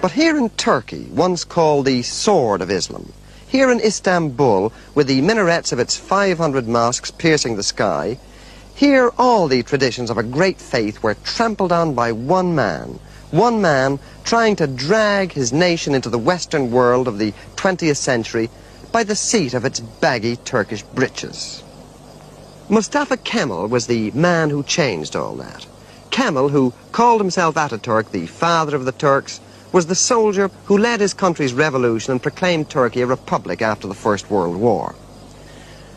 But here in Turkey, once called the Sword of Islam, here in Istanbul, with the minarets of its 500 mosques piercing the sky, here all the traditions of a great faith were trampled on by one man trying to drag his nation into the Western world of the 20th century by the seat of its baggy Turkish breeches. Mustafa Kemal was the man who changed all that. Kemal, who called himself Ataturk, the father of the Turks, was the soldier who led his country's revolution and proclaimed Turkey a republic after the First World War.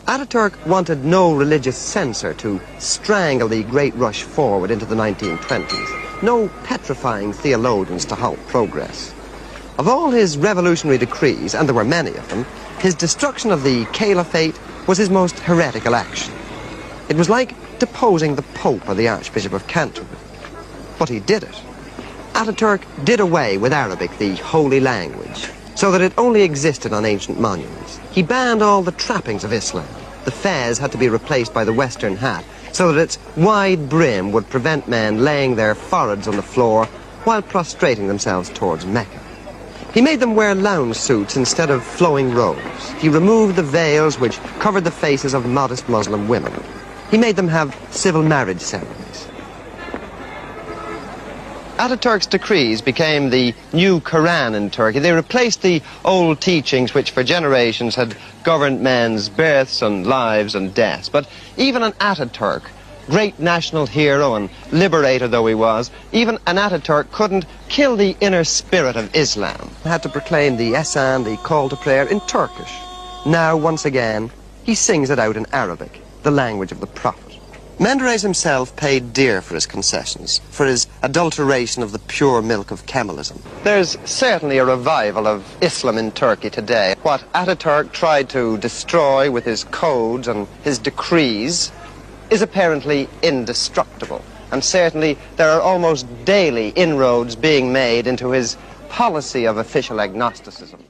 Ataturk wanted no religious censor to strangle the great rush forward into the 1920s, no petrifying theologians to halt progress. Of all his revolutionary decrees, and there were many of them, his destruction of the caliphate was his most heretical action. It was like deposing the Pope or the Archbishop of Canterbury. But he did it. Ataturk did away with Arabic, the holy language, so that it only existed on ancient monuments. He banned all the trappings of Islam. The fez had to be replaced by the Western hat, so that its wide brim would prevent men laying their foreheads on the floor while prostrating themselves towards Mecca. He made them wear lounge suits instead of flowing robes. He removed the veils which covered the faces of modest Muslim women. He made them have civil marriage ceremonies. Ataturk's decrees became the new Quran in Turkey. They replaced the old teachings which for generations had governed men's births and lives and deaths. But even an Ataturk, great national hero and liberator though he was, even an Ataturk couldn't kill the inner spirit of Islam. He had to proclaim the Esan, the call to prayer, in Turkish. Now, once again, he sings it out in Arabic, the language of the Prophet. Menderes himself paid dear for his concessions, for his adulteration of the pure milk of kemalizm. There's certainly a revival of Islam in Turkey today. What Ataturk tried to destroy with his codes and his decrees is apparently indestructible. And certainly there are almost daily inroads being made into his policy of official agnosticism.